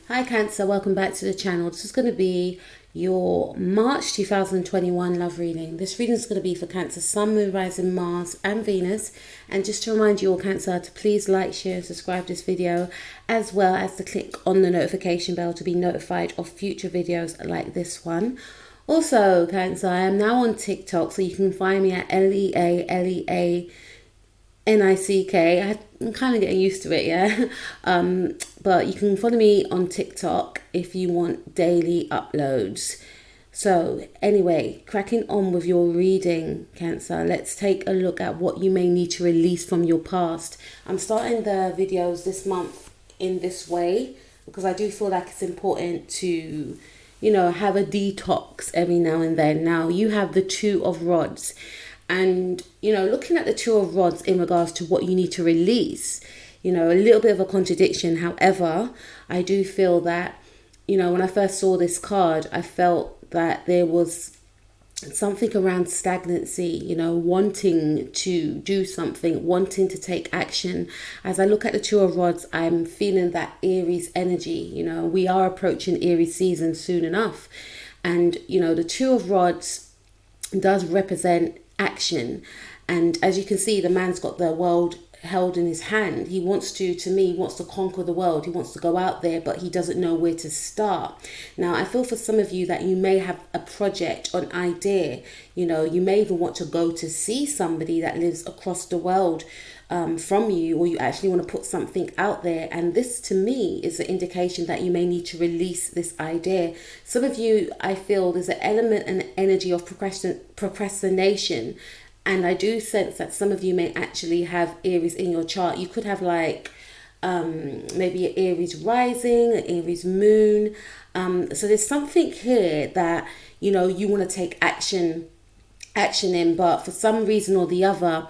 Hi Cancer, welcome back to the channel. This is going to be your March 2021 love reading. This reading is going to be for Cancer, Sun, Moon, Rising, Mars and Venus. And just to remind you all, Cancer, to please like, share and subscribe to this video, as well as to click on the notification bell to be notified of future videos like this one. Also, Cancer, I am now on TikTok, so you can find me at LEANICK. I'm kind of getting used to it, yeah. But you can follow me on TikTok if you want daily uploads. So anyway, cracking on with your reading, Cancer, let's take a look at what you may need to release from your past. I'm starting the videos this month in this way because I do feel like it's important to, you know, have a detox every now and then. Now, you have the Two of Rods. And, you know, looking at the Two of Rods in regards to what you need to release, you know, a little bit of a contradiction. However, I do feel that, you know, when I first saw this card, I felt that there was something around stagnancy, you know, wanting to do something, wanting to take action. As I look at the Two of Rods, I'm feeling that Aries energy. You know, we are approaching Aries season soon enough. And, you know, the Two of Rods does represent action, and as you can see, the man's got the world held in his hand. He wants to me, he wants to conquer the world. He wants to go out there, but he doesn't know where to start. Now, I feel for some of you that you may have a project, an idea. You know, you may even want to go to see somebody that lives across the world from you, or you actually want to put something out there. And this to me is an indication that you may need to release this idea. Some of you, I feel there's an element and energy of procrastination. And I do sense that some of you may actually have Aries in your chart. You could have like maybe an Aries rising, an Aries moon. So there's something here that, you know, you want to take action in, but for some reason or the other,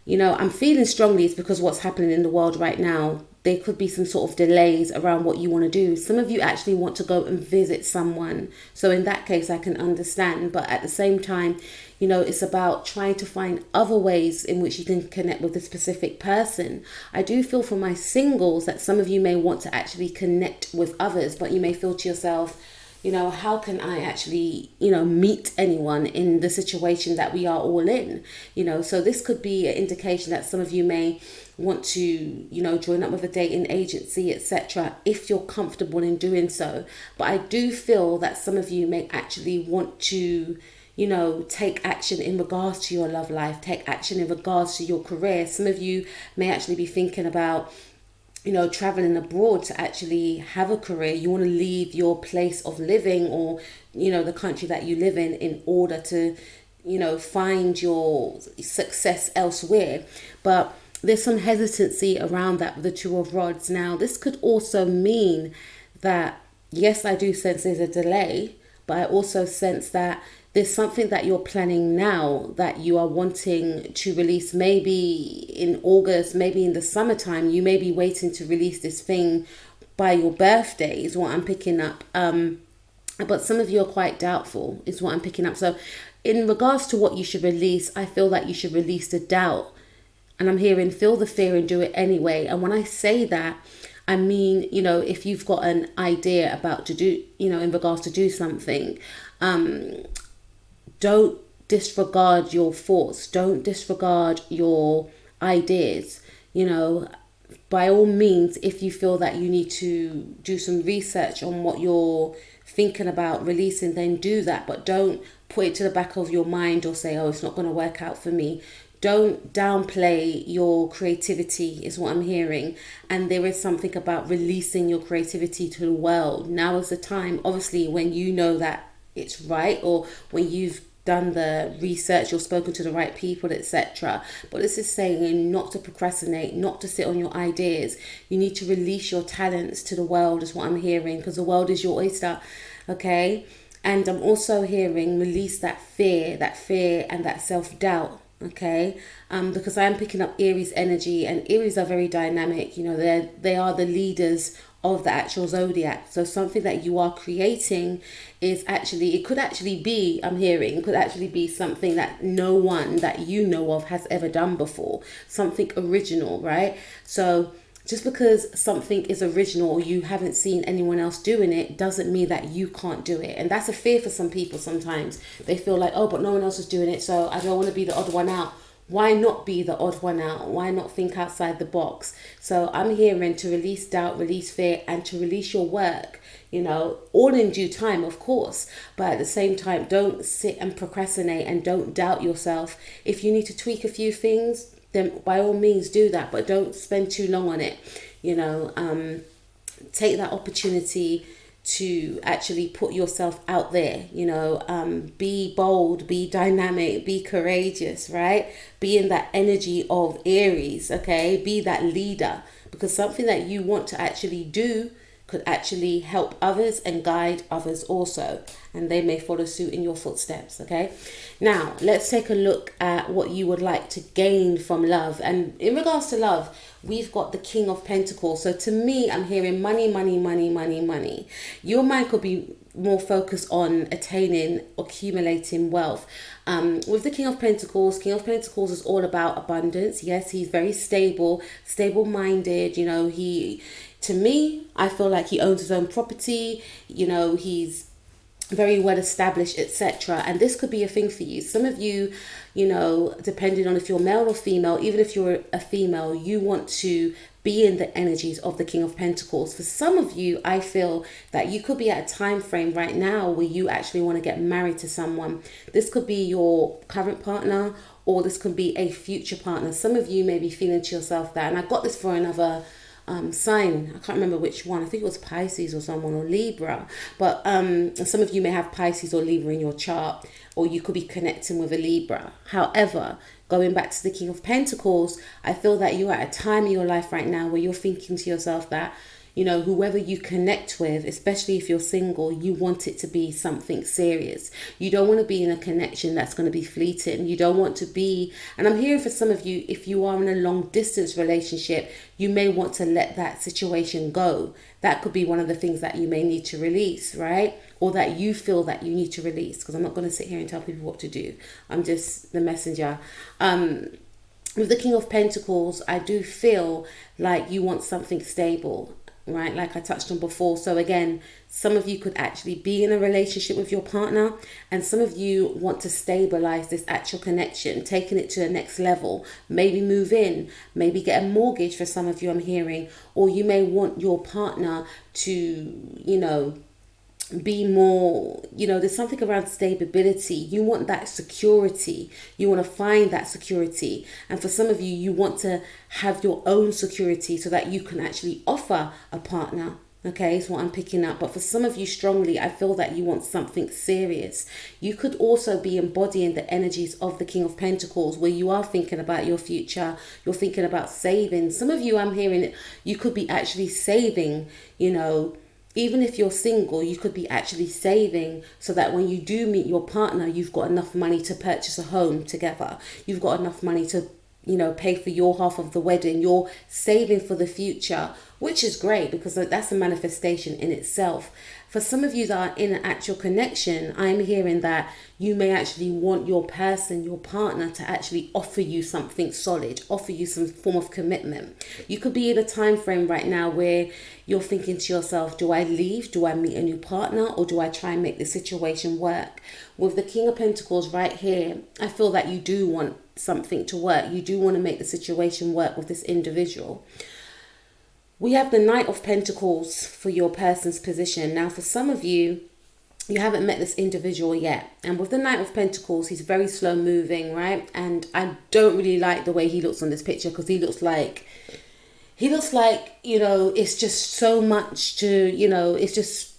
you know, I'm feeling strongly it's because what's happening in the world right now. There could be some sort of delays around what you want to do. Some of you actually want to go and visit someone. So in that case, I can understand. But at the same time, you know, it's about trying to find other ways in which you can connect with a specific person. I do feel for my singles that some of you may want to actually connect with others, but you may feel to yourself, you know, how can I actually, you know, meet anyone in the situation that we are all in? You know, so this could be an indication that some of you may want to, you know, join up with a dating agency, etc., if you're comfortable in doing so. But I do feel that some of you may actually want to, you know, take action in regards to your love life, take action in regards to your career. Some of you may actually be thinking about, you know, traveling abroad to actually have a career. You want to leave your place of living, or, you know, the country that you live in order to, you know, find your success elsewhere. But there's some hesitancy around that with the Two of Rods. Now, this could also mean that, yes, I do sense there's a delay, but I also sense that there's something that you're planning now that you are wanting to release, maybe in August, maybe in the summertime. You may be waiting to release this thing by your birthday is what I'm picking up. But some of you are quite doubtful is what I'm picking up. So in regards to what you should release, I feel that you should release the doubt. And I'm hearing feel the fear and do it anyway. And when I say that, I mean, you know, if you've got an idea about to do, you know, in regards to do something, don't disregard your thoughts. Don't disregard your ideas. You know, by all means, if you feel that you need to do some research on what you're thinking about releasing, then do that. But don't put it to the back of your mind or say, oh, it's not going to work out for me. Don't downplay your creativity is what I'm hearing. And there is something about releasing your creativity to the world. Now is the time, obviously, when you know that it's right, or when you've done the research, you've spoken to the right people, etc. But this is saying not to procrastinate, not to sit on your ideas. You need to release your talents to the world is what I'm hearing, because the world is your oyster, okay? And I'm also hearing release that fear and that self-doubt. Okay, because I am picking up Aries energy, and Aries are very dynamic. You know, they are the leaders of the actual zodiac. So something that you are creating is actually, it could actually be, I'm hearing, could actually be something that no one that you know of has ever done before. Something original, right? So Just because something is original or you haven't seen anyone else doing it doesn't mean that you can't do it. And that's a fear for some people sometimes. They feel like, oh, but no one else is doing it, so I don't want to be the odd one out. Why not be the odd one out? Why not think outside the box? So I'm hearing to release doubt, release fear, and to release your work, you know, all in due time, of course. But at the same time, don't sit and procrastinate and don't doubt yourself. If you need to tweak a few things, then by all means do that, but don't spend too long on it. You know, take that opportunity to actually put yourself out there, you know, be bold, be dynamic, be courageous, right? Be in that energy of Aries, okay? Be that leader, because something that you want to actually do could actually help others and guide others also, and they may follow suit in your footsteps. Okay, now let's take a look at what you would like to gain from love. And in regards to love, we've got the King of Pentacles. So to me, I'm hearing money, money, money, money, money. Your mind could be more focused on attaining, accumulating wealth. With the King of Pentacles is all about abundance. Yes, he's very stable minded. You know, to me, I feel like he owns his own property. You know, he's very well established, etc. And this could be a thing for you. Some of you, you know, depending on if you're male or female, even if you're a female, you want to be in the energies of the King of Pentacles. For some of you, I feel that you could be at a time frame right now where you actually want to get married to someone. This could be your current partner, or this could be a future partner. Some of you may be feeling to yourself that, and I got this for another sign, I can't remember which one, I think it was Pisces or someone, or Libra, but some of you may have Pisces or Libra in your chart, or you could be connecting with a Libra. However, going back to the King of Pentacles, I feel that you're at a time in your life right now where you're thinking to yourself that, you know, whoever you connect with, especially if you're single, you want it to be something serious. You don't want to be in a connection that's going to be fleeting. You don't want to be, and I'm hearing for some of you, if you are in a long distance relationship, you may want to let that situation go. That could be one of the things that you may need to release, right? Or that you feel that you need to release, because I'm not going to sit here and tell people what to do. I'm just the messenger. With the King of Pentacles, I do feel like you want something stable, right? Like I touched on before. So again, some of you could actually be in a relationship with your partner, and some of you want to stabilize this actual connection, taking it to the next level, maybe move in, maybe get a mortgage for some of you, I'm hearing, or you may want your partner to, you know, be more, you know, there's something around stability. You want that security. You want to find that security. And for some of you, you want to have your own security so that you can actually offer a partner. Okay, is what I'm picking up. But for some of you strongly, I feel that you want something serious. You could also be embodying the energies of the King of Pentacles, where you are thinking about your future. You're thinking about saving. Some of you, I'm hearing, you could be actually saving, you know. Even if you're single, you could be actually saving so that when you do meet your partner, you've got enough money to purchase a home together. You've got enough money to, you know, pay for your half of the wedding. You're saving for the future, which is great because that's a manifestation in itself. For some of you that are in an actual connection, I'm hearing that you may actually want your person, your partner, to actually offer you something solid, offer you some form of commitment. You could be in a time frame right now where you're thinking to yourself, do I leave? Do I meet a new partner? Or do I try and make the situation work? With the King of Pentacles right here, I feel that you do want something to work. You do want to make the situation work with this individual. We have the Knight of Pentacles for your person's position. Now, for some of you, you haven't met this individual yet. And with the Knight of Pentacles, he's very slow moving, right? And I don't really like the way he looks on this picture, because he looks like, you know, it's just so much to, you know, it's just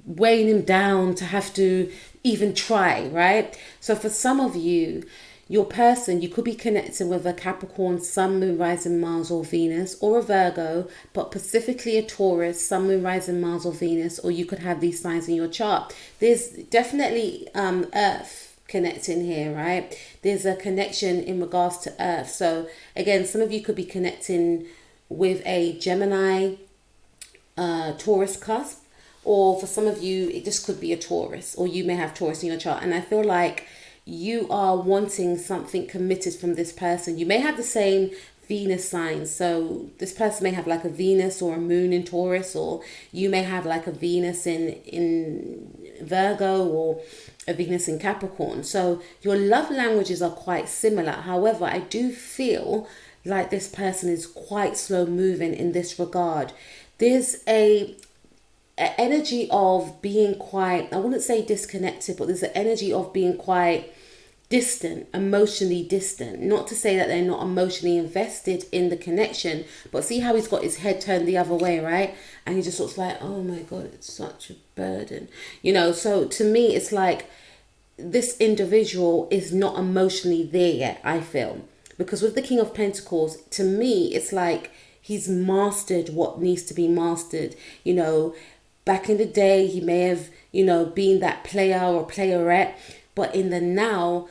weighing him down to have to even try, right? So for some of you, your person, you could be connecting with a Capricorn, Sun, Moon, Rising, Mars or Venus, or a Virgo, but specifically a Taurus, Sun, Moon, Rising, Mars or Venus, or you could have these signs in your chart. There's definitely Earth connecting here, right? There's a connection in regards to Earth. So again, some of you could be connecting with a Gemini, Taurus cusp, or for some of you, it just could be a Taurus, or you may have Taurus in your chart. And I feel like you are wanting something committed from this person. You may have the same Venus signs. So this person may have like a Venus or a moon in Taurus, or you may have like a Venus in Virgo, or a Venus in Capricorn. So your love languages are quite similar. However, I do feel like this person is quite slow moving in this regard. There's a energy of being quite, I wouldn't say disconnected, but there's an energy of being quite distant, emotionally distant. Not to say that they're not emotionally invested in the connection, but see how he's got his head turned the other way, right? And he just looks like, oh my God, it's such a burden, you know. So to me, it's like this individual is not emotionally there yet, I feel. Because with the King of Pentacles, to me, it's like he's mastered what needs to be mastered. You know, back in the day, he may have, you know, been that player or playerette, but in the now,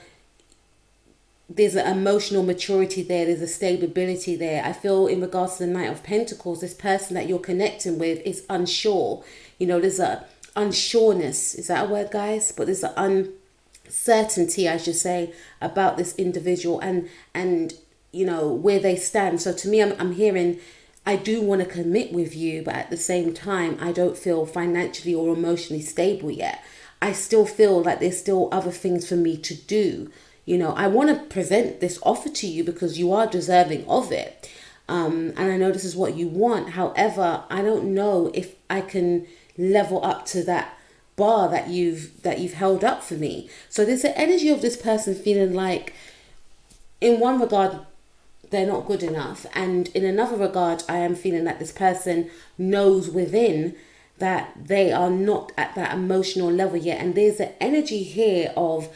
there's an emotional maturity there. There's a stability there. I feel in regards to the Knight of Pentacles, this person that you're connecting with is unsure. You know, there's a unsureness. Is that a word, guys? But there's an uncertainty, I should say, about this individual and you know, where they stand. So to me, I'm hearing, I do want to commit with you, but at the same time, I don't feel financially or emotionally stable yet. I still feel like there's still other things for me to do. You know, I want to present this offer to you because you are deserving of it. And I know this is what you want. However, I don't know if I can level up to that bar that you've held up for me. So there's the energy of this person feeling like, in one regard, they're not good enough, and in another regard, I am feeling that this person knows within that they are not at that emotional level yet. And there's an energy here of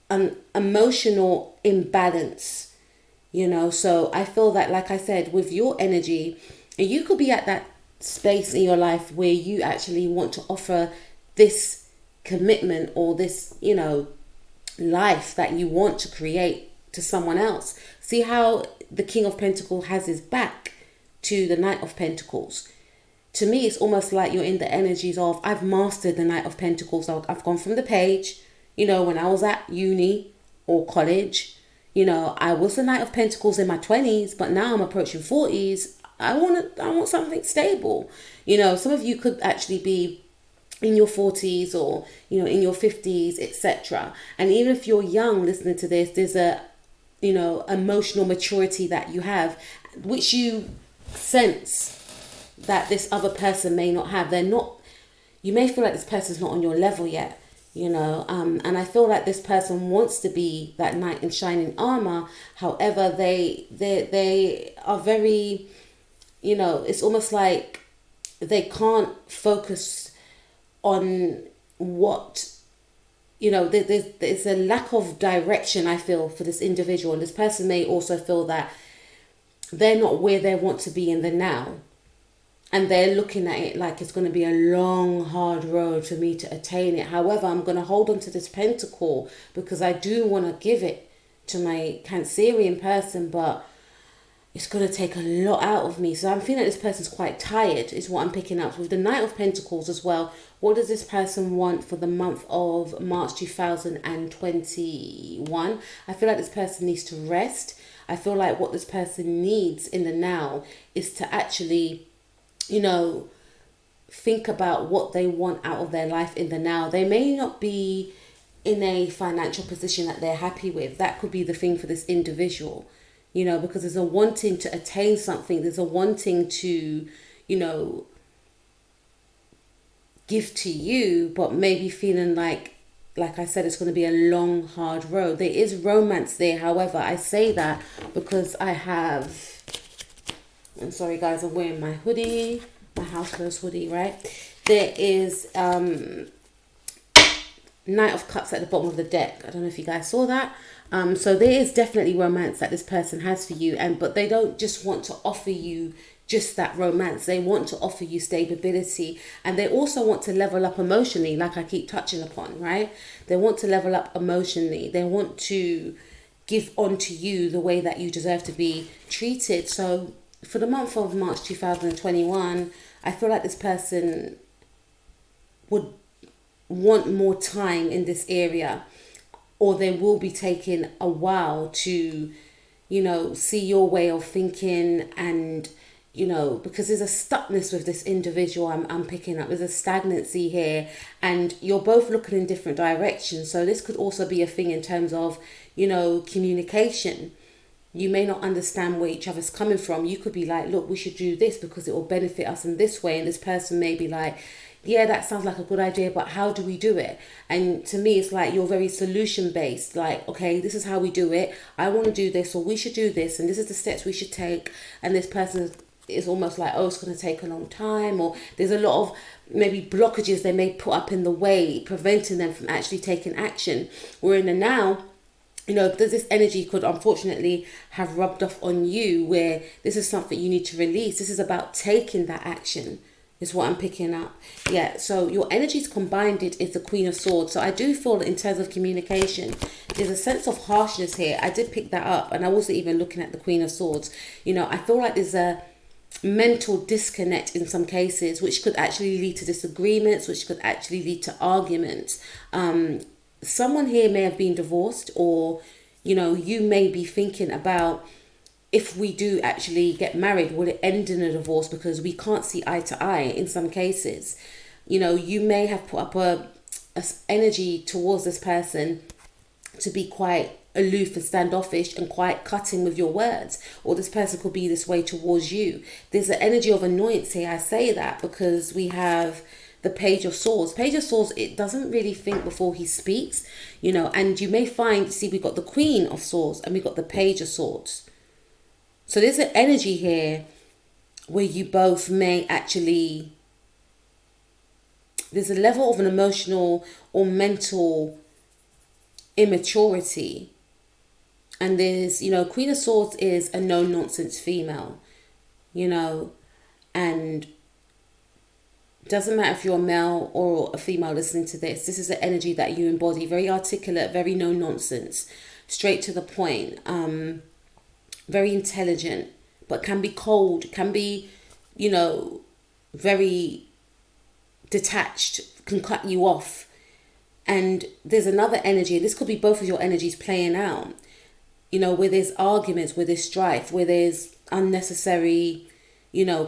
an emotional imbalance, you know. So I feel that, like I said, with your energy, you could be at that space in your life where you actually want to offer this commitment or this, you know, life that you want to create to someone else. See how the King of Pentacles has his back to the Knight of Pentacles. To me, it's almost like you're in the energies of, I've mastered the Knight of Pentacles. I've gone from the page, you know, when I was at uni or college, you know, I was the Knight of Pentacles in my 20s, but now I'm approaching 40s. I want something stable. You know, some of you could actually be in your 40s or, you know, in your 50s, etc. And even if you're young listening to this, there's a, you know, emotional maturity that you have, which you sense that this other person may not have. They're not, you may feel like this person's not on your level yet, you know, and I feel like this person wants to be that knight in shining armor. However, they are very, you know, it's almost like they can't focus on what, you know, there's a lack of direction, I feel, for this individual. And this person may also feel that they're not where they want to be in the now. And they're looking at it like it's going to be a long, hard road for me to attain it. However, I'm going to hold on to this pentacle because I do want to give it to my Cancerian person, but it's going to take a lot out of me. So I'm feeling like this person's quite tired, is what I'm picking up. With the Knight of Pentacles as well, what does this person want for the month of March 2021? I feel like this person needs to rest. I feel like what this person needs in the now is to actually, you know, think about what they want out of their life in the now. They may not be in a financial position that they're happy with. That could be the thing for this individual, you know, because there's a wanting to attain something. There's a wanting to, you know, give to you, but maybe feeling like I said, it's going to be a long, hard road. There is romance there. However, I say that because I have, I'm sorry guys, I'm wearing my hoodie, my house clothes hoodie, right? There is Knight of Cups at the bottom of the deck. I don't know if you guys saw that. So there is definitely romance that this person has for you, but they don't just want to offer you just that romance. They want to offer you stability, and they also want to level up emotionally, like I keep touching upon, right? They want to level up emotionally. They want to give on to you the way that you deserve to be treated. So for the month of March 2021, I feel like this person would want more time in this area, or they will be taking a while to, see your way of thinking, and because there's a stuckness with this individual. I'm picking up there's a stagnancy here, and you're both looking in different directions. So this could also be a thing in terms of communication. You may not understand where each other's coming from. You could be like, look, we should do this because it will benefit us in this way, and this person may be like, yeah, that sounds like a good idea, but how do we do it? And to me, it's like you're very solution based. Like, okay, this is how we do it. I want to do this, or we should do this, and this is the steps we should take. And this person is almost like, oh, it's going to take a long time, or there's a lot of maybe blockages they may put up in the way, preventing them from actually taking action. We're in the now. This energy could unfortunately have rubbed off on you, where this is something you need to release. This is about taking that action, is what I'm picking up. Yeah, so your energies combined is the Queen of Swords. So I do feel that in terms of communication, there's a sense of harshness here. I did pick that up, and I wasn't even looking at the Queen of Swords. I feel like there's a mental disconnect in some cases, which could actually lead to disagreements, which could actually lead to arguments. Someone here may have been divorced, or you may be thinking about, if we do actually get married, will it end in a divorce because we can't see eye to eye in some cases. You may have put up a energy towards this person to be quite aloof and standoffish and quite cutting with your words, or this person could be this way towards you. There's an energy of annoyance here. I say that because we have the Page of Swords. Page of Swords, it doesn't really think before he speaks, and you may find, see, we've got the Queen of Swords and we've got the Page of Swords. So there's an energy here where you both may actually, there's a level of an emotional or mental immaturity. And there's, Queen of Swords is a no-nonsense female, and doesn't matter if you're a male or a female listening to this. This is the energy that you embody. Very articulate, very no-nonsense, straight to the point, very intelligent, but can be cold, can be, very detached, can cut you off. And there's another energy, this could be both of your energies playing out, where there's arguments, where there's strife, where there's unnecessary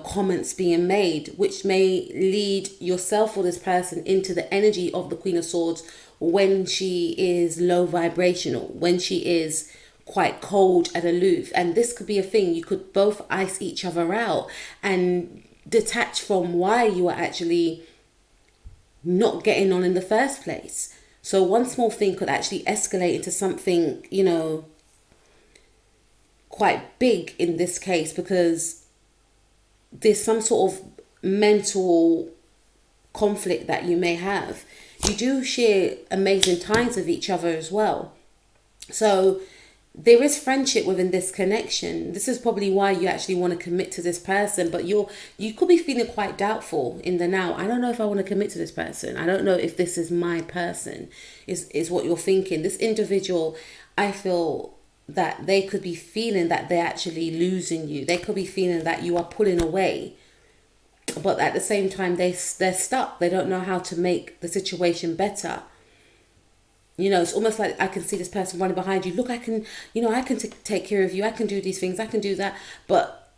comments being made, which may lead yourself or this person into the energy of the Queen of Swords when she is low vibrational, when she is quite cold and aloof. And this could be a thing, you could both ice each other out and detach from why you are actually not getting on in the first place. So one small thing could actually escalate into something, quite big in this case, because there's some sort of mental conflict that you may have. You do share amazing times with each other as well. So there is friendship within this connection. This is probably why you actually want to commit to this person, but you could be feeling quite doubtful in the now. I don't know if I want to commit to this person. I don't know if this is my person, is what you're thinking. This individual, I feel that they could be feeling that they're actually losing you. They could be feeling that you are pulling away, but at the same time they're stuck. They don't know how to make the situation better. It's almost like I can see this person running behind you. Look, I can take care of you. I can do these things. I can do that. But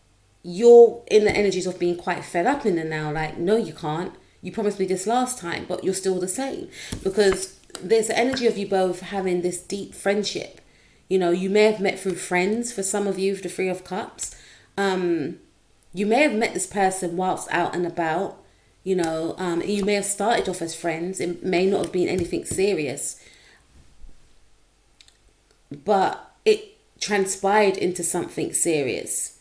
you're in the energies of being quite fed up in the now. Like, no, you can't. You promised me this last time, but you're still the same. Because there's the energy of you both having this deep friendship. You may have met through friends, for some of you, the Three of Cups. You may have met this person whilst out and about. You may have started off as friends. It may not have been anything serious, but it transpired into something serious.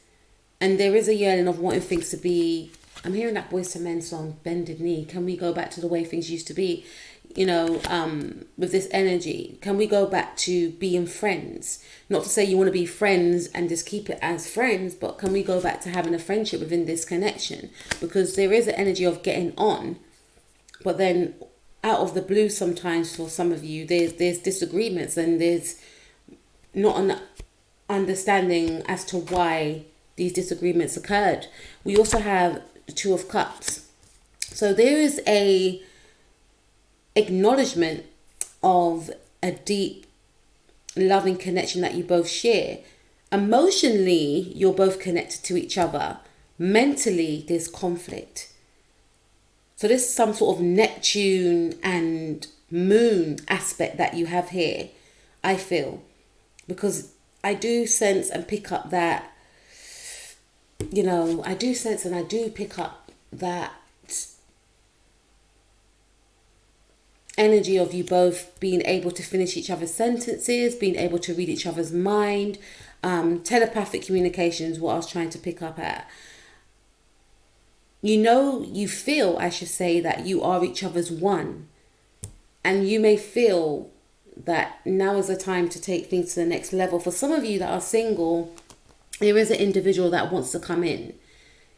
And there is a yearning of wanting things to be, I'm hearing that Boyz II Men song, Bended Knee. Can we go back to the way things used to be? With this energy, can we go back to being friends? Not to say you want to be friends and just keep it as friends, but can we go back to having a friendship within this connection? Because there is an energy of getting on, but then out of the blue sometimes for some of you, there's disagreements and there's not an understanding as to why these disagreements occurred. We also have the Two of Cups. So there is a acknowledgement of a deep loving connection that you both share. Emotionally, you're both connected to each other. Mentally, there's conflict. So there's some sort of Neptune and moon aspect that you have here, I feel. Because I do sense and pick up that, I do sense and I do pick up that energy of you both being able to finish each other's sentences, being able to read each other's mind. Telepathic communication is what I was trying to pick up at. You feel, I should say, that you are each other's one. And you may feel that now is the time to take things to the next level. For some of you that are single, there is an individual that wants to come in.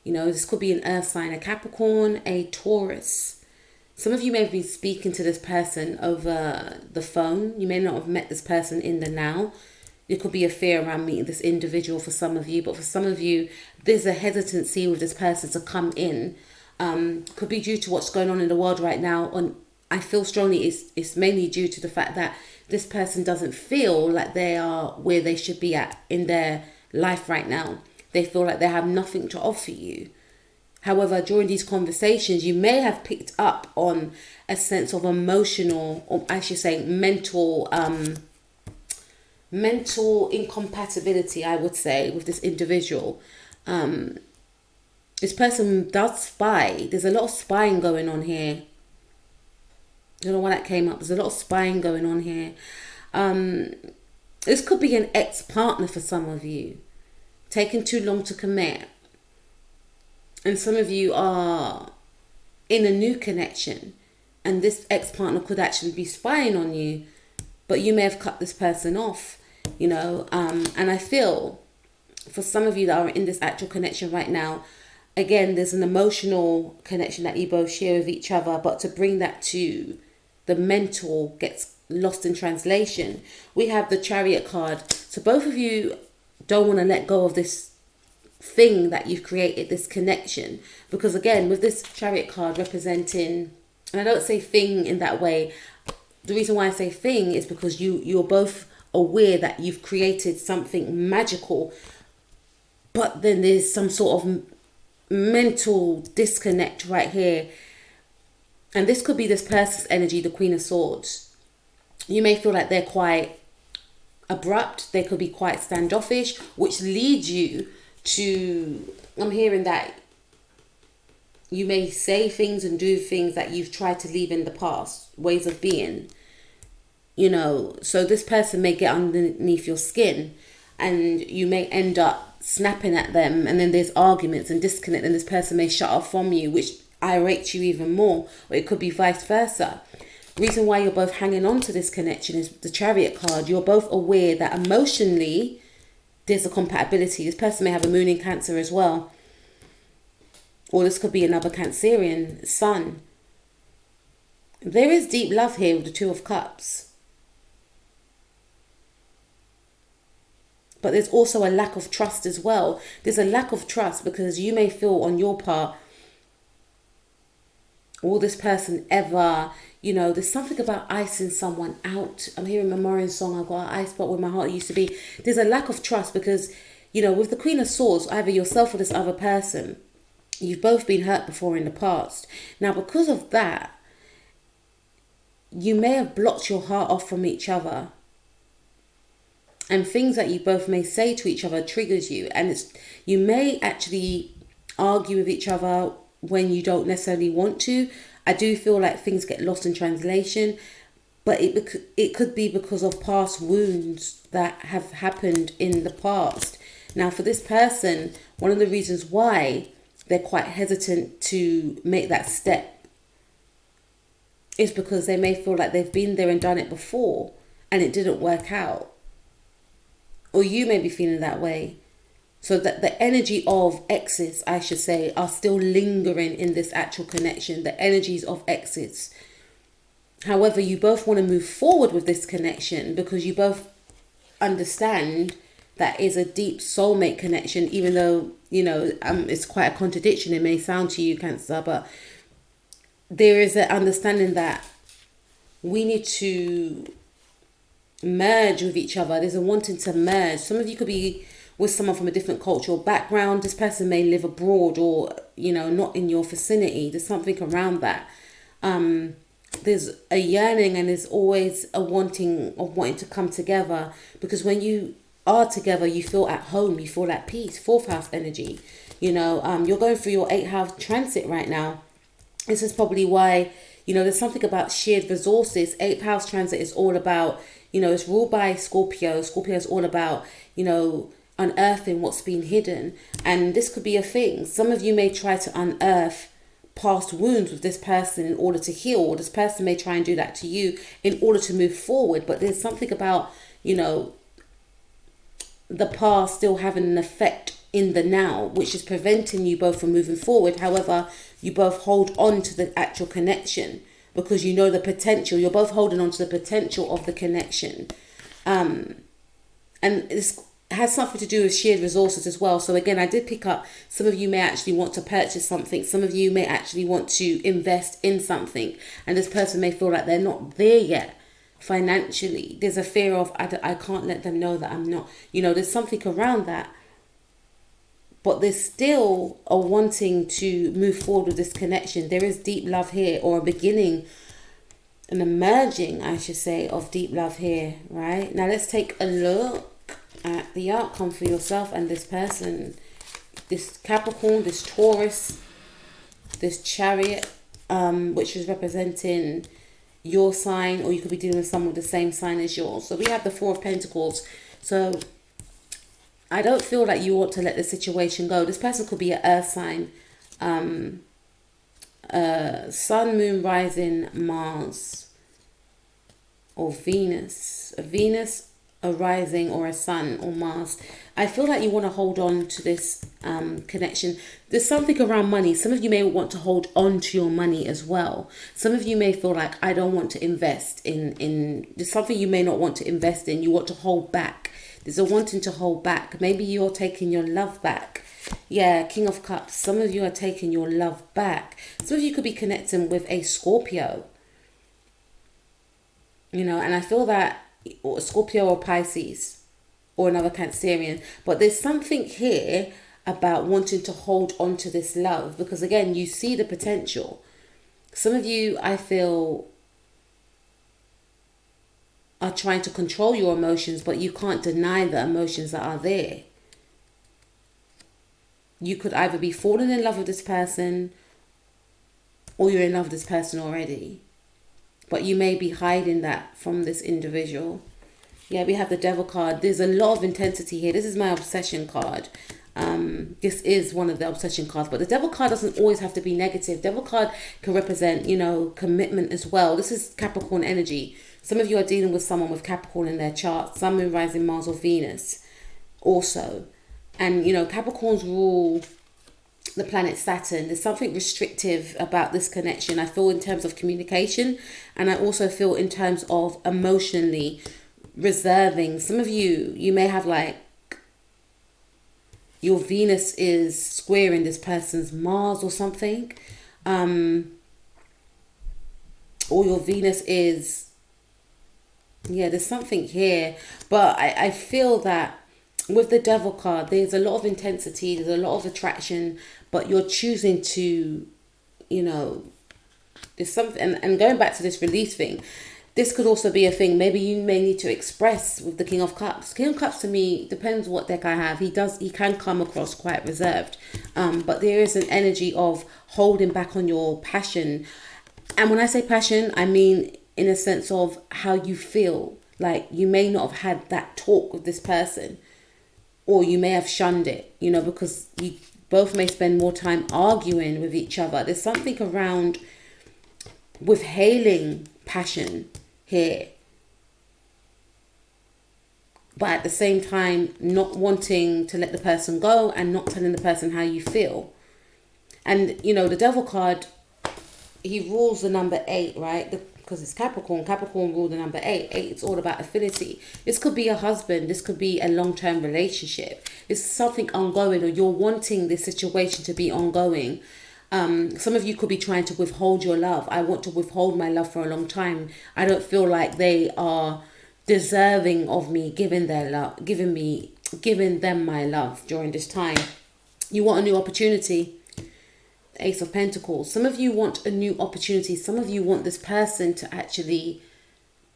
This could be an earth sign, a Capricorn, a Taurus. Some of you may be speaking to this person over the phone. You may not have met this person in the now. There could be a fear around meeting this individual for some of you. But for some of you, there's a hesitancy with this person to come in. Could be due to what's going on in the world right now. I feel strongly it's mainly due to the fact that this person doesn't feel like they are where they should be at in their life right now. They feel like they have nothing to offer you. However, during these conversations, you may have picked up on a sense of emotional, or I should say mental incompatibility, I would say, with this individual. This person does spy. There's a lot of spying going on here. I don't know why that came up. There's a lot of spying going on here. This could be an ex-partner for some of you. Taking too long to commit. And some of you are in a new connection. And this ex-partner could actually be spying on you. But you may have cut this person off, And I feel for some of you that are in this actual connection right now, again, there's an emotional connection that you both share with each other. But to bring that to the mental gets lost in translation. We have the Chariot card. So both of you don't want to let go of this thing that you've created, this connection. Because again, with this Chariot card representing, and I don't say thing in that way. The reason why I say thing is because you're both aware that you've created something magical. But then there's some sort of mental disconnect right here. And this could be this person's energy, the Queen of Swords. You may feel like they're quite abrupt. They could be quite standoffish, which leads you to, I'm hearing that you may say things and do things that you've tried to leave in the past, ways of being. So this person may get underneath your skin and you may end up snapping at them, and then there's arguments and disconnect, and this person may shut off from you, which irate you even more, or it could be vice versa. Reason why you're both hanging on to this connection is the Chariot card. You're both aware that emotionally there's a compatibility. This person may have a moon in Cancer as well, or this could be another Cancerian sun. There is deep love here with the Two of Cups. But there's also a lack of trust as well. There's a lack of trust because you may feel on your part, will this person ever, there's something about icing someone out. I'm hearing Memorial song, I've got an ice spot where my heart used to be. There's a lack of trust because, with the Queen of Swords, either yourself or this other person, you've both been hurt before in the past. Now, because of that, you may have blocked your heart off from each other. And things that you both may say to each other triggers you. And you may actually argue with each other when you don't necessarily want to. I do feel like things get lost in translation. But it could be because of past wounds that have happened in the past. Now, for this person, one of the reasons why they're quite hesitant to make that step is because they may feel like they've been there and done it before and it didn't work out. Or you may be feeling that way. So that the energy of exes, I should say, are still lingering in this actual connection. The energies of exes. However, you both want to move forward with this connection because you both understand that is a deep soulmate connection. Even though, it's quite a contradiction. It may sound to you, Cancer, but there is an understanding that we need to merge with each other. There's a wanting to merge. Some of you could be with someone from a different cultural background. This person may live abroad or, you know, not in your vicinity. There's something around that. There's a yearning, and there's always a wanting to come together, because when you are together, you feel at home, you feel at peace. Fourth house energy, you know, you're going through your 8th house transit right now. This is probably why, you know, there's something about shared resources. 8th house transit is all about, you know, it's ruled by Scorpio. Scorpio is all about, you know, unearthing what's been hidden. And this could be a thing. Some of you may try to unearth past wounds with this person in order to heal, or this person may try and do that to you in order to move forward. But there's something about, you know, the past still having an effect in the now, which is preventing you both from moving forward. However, you both hold on to the actual connection because you know the potential. You're both holding on to the potential of the connection. And this has something to do with shared resources as well. So again, I did pick up, some of you may actually want to purchase something. Some of you may actually want to invest in something. And this person may feel like they're not there yet financially. There's a fear of, I can't let them know that I'm not, you know, there's something around that. But there's still a wanting to move forward with this connection. There is deep love here, or a beginning, an emerging, I should say, of deep love here, right? Now let's take a look at the outcome for yourself and this person. This Capricorn, this Taurus, this Chariot, which is representing your sign, or you could be dealing with someone with the same sign as yours. So we have the Four of Pentacles. So I don't feel like you want to let the situation go. This person could be an earth sign. Sun, Moon, Rising, Mars, or Venus. A Venus, a rising, or a sun, or Mars. I feel like you want to hold on to this connection. There's something around money. Some of you may want to hold on to your money as well. Some of you may feel like, I don't want to invest in there's something you may not want to invest in. You want to hold back. There's a wanting to hold back. Maybe you're taking your love back. Yeah, King of Cups. Some of you are taking your love back. Some of you could be connecting with a Scorpio. You know, and I feel that, or Scorpio or Pisces, or another Cancerian. But there's something here about wanting to hold on to this love, because again, you see the potential. Some of you, I feel, are trying to control your emotions, but you can't deny the emotions that are there. You could either be falling in love with this person, or you're in love with this person already. But you may be hiding that from this individual. Yeah, we have the Devil card. There's a lot of intensity here. This is my obsession card. This is one of the obsession cards. But the Devil card doesn't always have to be negative. Devil card can represent, you know, commitment as well. This is Capricorn energy. Some of you are dealing with someone with Capricorn in their chart. Sun, Moon, Rising, Mars, or Venus also. And, you know, Capricorns rule the planet Saturn. There's something restrictive about this connection. I feel in terms of communication, and I also feel in terms of emotionally reserving. Some of you may have like, your Venus is squaring this person's Mars or something. Or your Venus is, yeah, there's something here. But I feel that with the Devil card, there's a lot of intensity, there's a lot of attraction, but you're choosing to, you know, there's something, and going back to this release thing, this could also be a thing. Maybe you may need to express with the King of Cups. King of Cups, to me, depends what deck I have. He can come across quite reserved. But there is an energy of holding back on your passion. And when I say passion, I mean in a sense of how you feel. Like you may not have had that talk with this person, or you may have shunned it, you know, because you both may spend more time arguing with each other. There's something around withholding passion here, but at the same time not wanting to let the person go and not telling the person how you feel. And you know, the Devil card, he rules the number 8, right? Because it's Capricorn. Capricorn rule the number 8. 8, it's all about affinity. This could be a husband. This could be a long-term relationship. It's something ongoing, or you're wanting this situation to be ongoing. Some of you could be trying to withhold your love. I want to withhold my love for a long time. I don't feel like they are deserving of me giving their love, giving me giving them my love during this time. You want a new opportunity. Ace of Pentacles. Some of you want a new opportunity. Some of you want this person to actually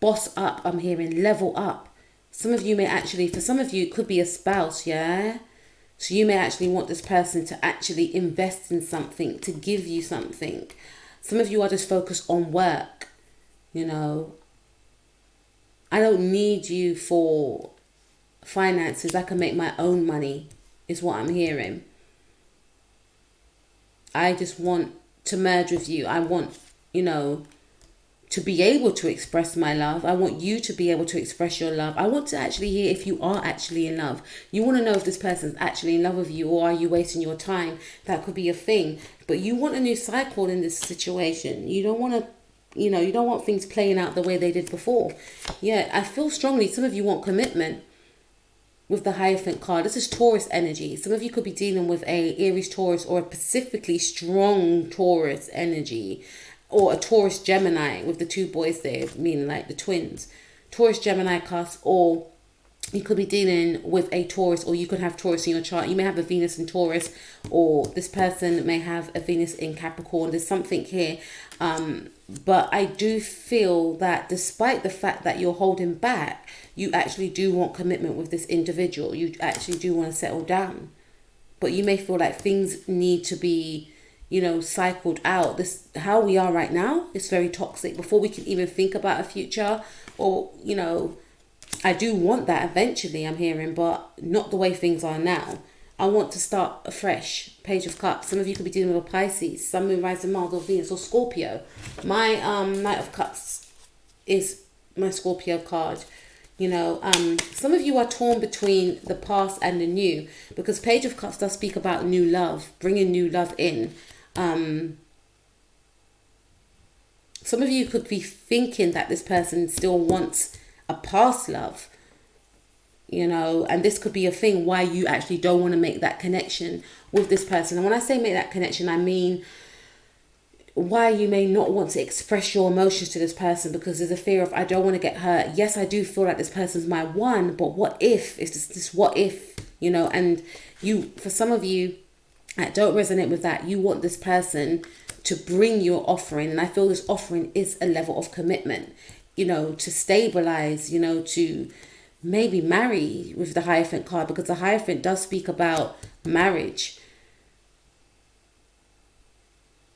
boss up. I'm hearing level up. Some of you may actually, for some of you, it could be a spouse, yeah? So you may actually want this person to actually invest in something, to give you something. Some of you are just focused on work, you know. I don't need you for finances. I can make my own money, is what I'm hearing. I just want to merge with you. I want, you know, to be able to express my love. I want you to be able to express your love. I want to actually hear if you are actually in love. You want to know if this person's actually in love with you, or are you wasting your time? That could be a thing. But you want a new cycle in this situation. You don't want to, you know, you don't want things playing out the way they did before. Yeah, I feel strongly some of you want commitment. With the Hierophant card, this is Taurus energy. Some of you could be dealing with a Aries Taurus, or a specifically strong Taurus energy, or a Taurus Gemini with the two boys there, meaning like the twins. Taurus Gemini cusp, or you could be dealing with a Taurus, or you could have Taurus in your chart. You may have a Venus in Taurus, or this person may have a Venus in Capricorn. There's something here. But I do feel that despite the fact that you're holding back, you actually do want commitment with this individual. You actually do want to settle down. But you may feel like things need to be, you know, cycled out. This, how we are right now, is very toxic. Before we can even think about a future, or, you know, I do want that eventually, I'm hearing, but not the way things are now. I want to start afresh. Page of Cups. Some of you could be dealing with a Pisces, Sun, Moon, Rising, Mars, or Venus, or Scorpio. My Knight of Cups is my Scorpio card. You know, some of you are torn between the past and the new, because Page of Cups does speak about new love, bringing new love in. Some of you could be thinking that this person still wants a past love, you know, and this could be a thing why you actually don't want to make that connection with this person. And when I say make that connection, I mean why you may not want to express your emotions to this person, because there's a fear of, I don't want to get hurt. Yes, I do feel like this person's my one, but what if? It's this what if, you know. And you, for some of you that don't resonate with that, you want this person to bring your offering. And I feel this offering is a level of commitment, you know, to stabilize, you know, to maybe marry with the Hierophant card, because the Hierophant does speak about marriage.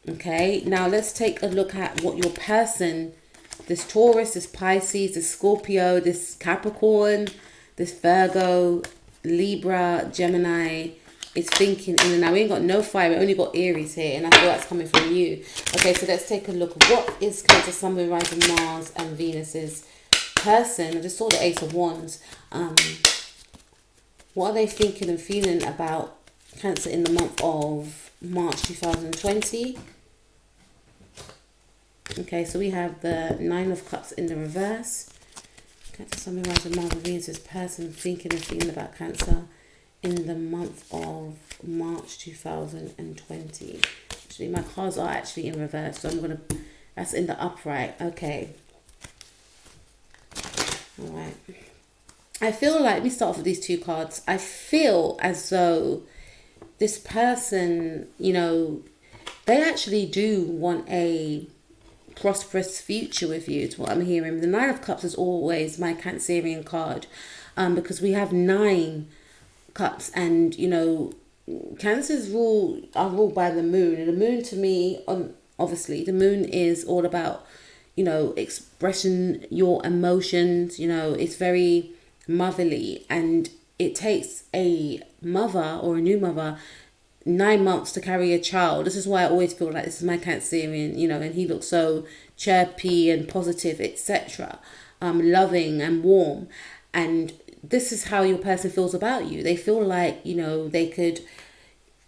Okay, now let's take a look at what your person, this Taurus, this Pisces, this Scorpio, this Capricorn, this Virgo, Libra, Gemini is thinking. And now we ain't got no fire, we only got Aries here, and I feel that's coming from you. Okay, so let's take a look. What is Cancer, Sun, Moon, Rising, Mars, and Venus's person? I just saw the Ace of Wands. What are they thinking and feeling about Cancer in the month of March 2020? Okay, so we have the Nine of Cups in the reverse. Cancer, Sun, Moon, Rising, Mars, and Venus's person thinking and feeling about Cancer in the month of March 2020. Actually, my cards are actually in reverse, so I'm gonna, that's in the upright. Okay. All right. I feel like, let me start off with these two cards. I feel as though this person, you know, they actually do want a prosperous future with you, is what I'm hearing. The Nine of Cups is always my Cancerian card, because we have 9 cups, and, you know, Cancers are ruled by the moon. And the moon, to me, obviously, the moon is all about, you know, expressing your emotions. You know, it's very motherly, and it takes a mother or a new mother 9 months to carry a child. This is why I always feel like this is my Cancerian, you know, and he looks so chirpy and positive, etc. Loving and warm. And this is how your person feels about you. They feel like, you know, they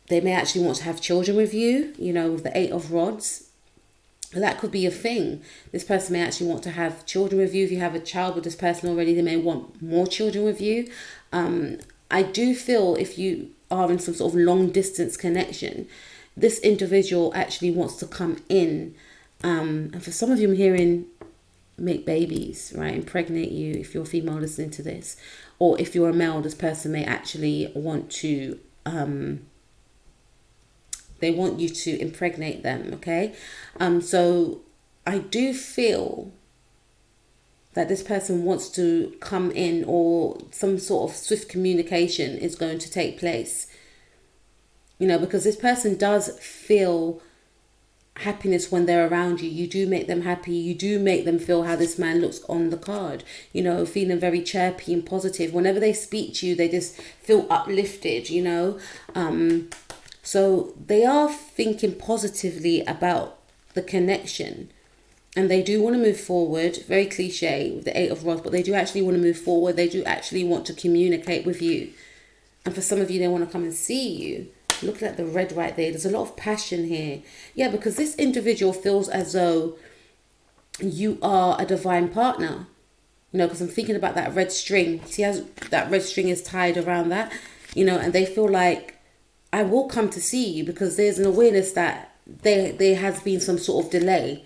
may actually want to have children with you, you know, with the 8 of Rods. That could be a thing. This person may actually want to have children with you. If you have a child with this person already, they may want more children with you. I do feel if you are in some sort of long distance connection, this individual actually wants to come in. And for some of you, I'm hearing make babies, right? Impregnate you if you're a female listening to this. Or if you're a male, this person may actually want to, they want you to impregnate them, okay? So I do feel that this person wants to come in, or some sort of swift communication is going to take place. You know, because this person does feel happiness when they're around you. You do make them happy. You do make them feel how this man looks on the card. You know, feeling very chirpy and positive. Whenever they speak to you, they just feel uplifted, you know. So they are thinking positively about the connection. And they do want to move forward. Very cliche with the 8 of Rods, but they do actually want to move forward. They do actually want to communicate with you. And for some of you, they want to come and see you. Look at the red right there. There's a lot of passion here. Yeah, because this individual feels as though you are a divine partner. You know, because I'm thinking about that red string. See how that red string is tied around that? You know, and they feel like, I will come to see you, because there's an awareness that there has been some sort of delay.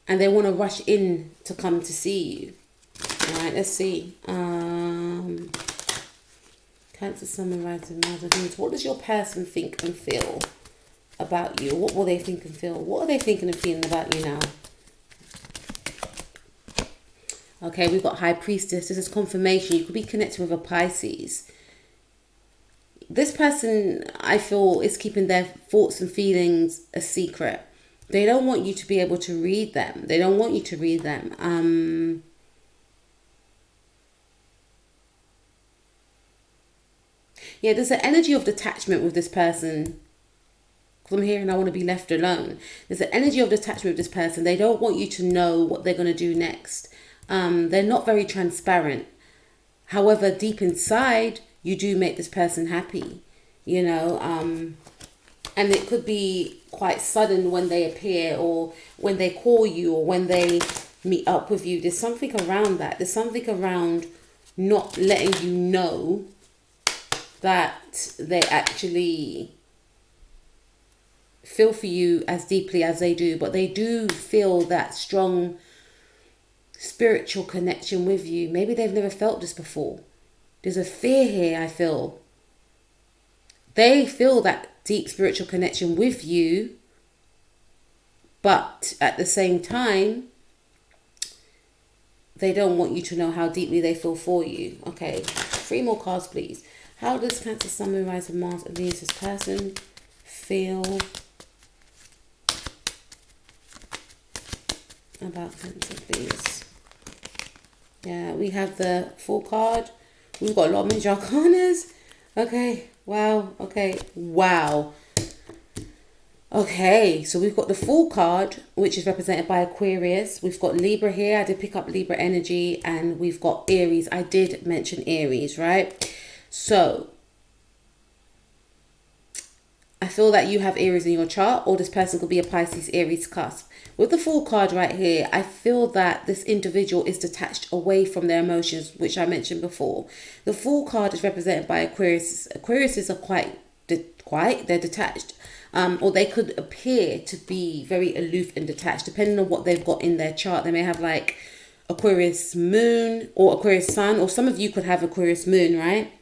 And they want to rush in to come to see you. All right, let's see. Cancer, Sun, Rising, Mars, and Venus. What does your person think and feel about you? What will they think and feel? What are they thinking and feeling about you now? Okay, we've got High Priestess. This is confirmation. You could be connected with a Pisces. This person, I feel, is keeping their thoughts and feelings a secret. They don't want you to be able to read them. They don't want you to read them. Yeah, there's an energy of detachment with this person. Because I'm hearing I want to be left alone. There's an energy of detachment with this person. They don't want you to know what they're going to do next. They're not very transparent. However, deep inside, you do make this person happy. You know, and it could be quite sudden when they appear, or when they call you, or when they meet up with you. There's something around that. There's something around not letting you know that they actually feel for you as deeply as they do, but they do feel that strong spiritual connection with you. Maybe they've never felt this before. There's a fear here, I feel. They feel that deep spiritual connection with you, but at the same time, they don't want you to know how deeply they feel for you. Okay, 3 more cards, please. How does Cancer, Sun, Moon, Rising, Mars, and Venus, this person feel about Cancer, please? Yeah, we have the Fool card. We've got a lot of major arcanas. Okay, wow, okay, wow. Okay, so we've got the Fool card, which is represented by Aquarius. We've got Libra here. I did pick up Libra energy. And we've got Aries. I did mention Aries, right? So, I feel that you have Aries in your chart, or this person could be a Pisces Aries cusp. With the Fool card right here, I feel that this individual is detached away from their emotions, which I mentioned before. The Fool card is represented by Aquarius. Aquariuses are they're detached. Or they could appear to be very aloof and detached, depending on what they've got in their chart. They may have like Aquarius moon or Aquarius sun, or some of you could have Aquarius moon, right?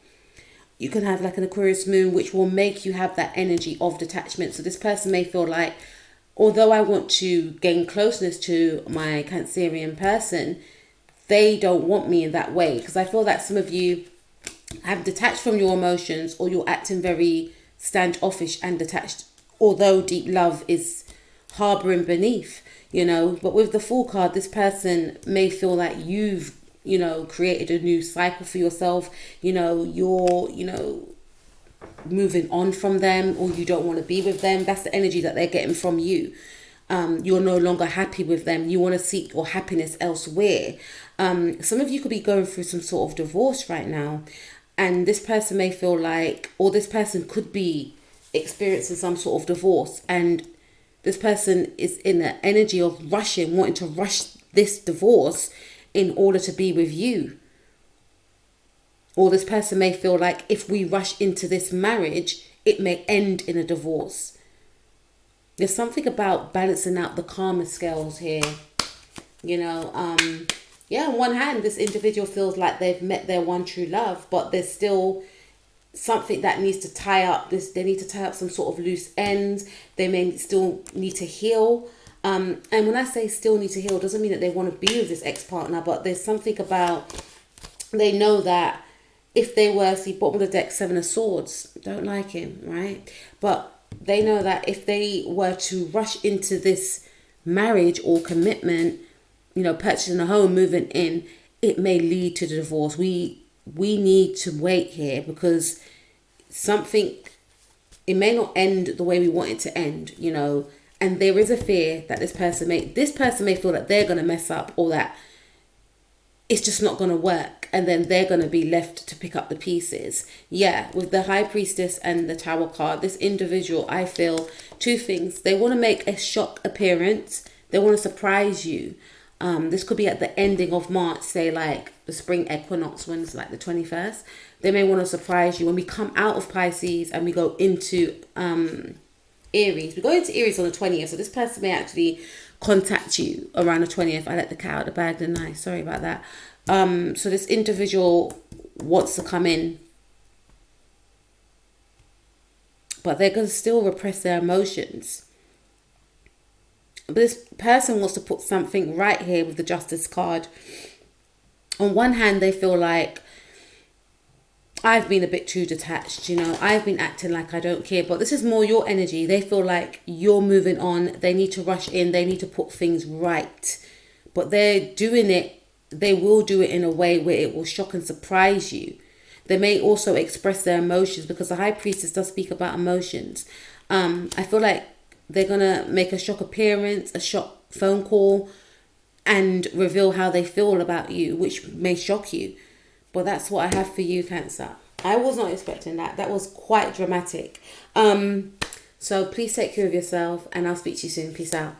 You can have like an Aquarius moon, which will make you have that energy of detachment. So this person may feel like, although I want to gain closeness to my Cancerian person, they don't want me in that way. Because I feel that some of you have detached from your emotions, or you're acting very standoffish and detached, although deep love is harboring beneath, you know. But with the Fool card, this person may feel that you've, you know, created a new cycle for yourself. You know, you're, you know, moving on from them, or you don't want to be with them. That's the energy that they're getting from you. You're no longer happy with them. You want to seek your happiness elsewhere. Some of you could be going through some sort of divorce right now. And this person may feel like, or this person could be experiencing some sort of divorce. And this person is in the energy of rushing, wanting to rush this divorce in order to be with you. Or this person may feel like if we rush into this marriage, it may end in a divorce. There's something about balancing out the karma scales here. You know, yeah, on one hand, this individual feels like they've met their one true love, but there's still something that needs to tie up this. They need to tie up some sort of loose ends. They may still need to heal. And when I say still need to heal, doesn't mean that they want to be with this ex-partner, but there's something about, they know that if they were, see, bottom of the deck, Seven of Swords, don't like him, right? But they know that if they were to rush into this marriage or commitment, you know, purchasing a home, moving in, it may lead to the divorce. We need to wait here, because something, it may not end the way we want it to end, you know, and there is a fear that this person may feel that they're going to mess up, or that it's just not going to work, and then they're going to be left to pick up the pieces. Yeah, with the High Priestess and the Tower card, this individual, I feel two things. They want to make a shock appearance. They want to surprise you. This could be at the ending of March, say like the spring equinox, when it's like the 21st. They may want to surprise you when we come out of Pisces and we go into Aries. We go into Aries on the 20th, so this person may actually contact you around the 20th. I let the cat out of the bag, didn't I? Sorry about that. So this individual wants to come in, but they're going to still repress their emotions. But this person wants to put something right here with the Justice card. On one hand, they feel like, I've been a bit too detached, you know, I've been acting like I don't care, but this is more your energy. They feel like you're moving on. They need to rush in. They need to put things right, but they're doing it. They will do it in a way where it will shock and surprise you. They may also express their emotions, because the High Priestess does speak about emotions. I feel like they're going to make a shock appearance, a shock phone call, and reveal how they feel about you, which may shock you. But that's what I have for you, Cancer. I was not expecting that. That was quite dramatic. So please take care of yourself, and I'll speak to you soon. Peace out.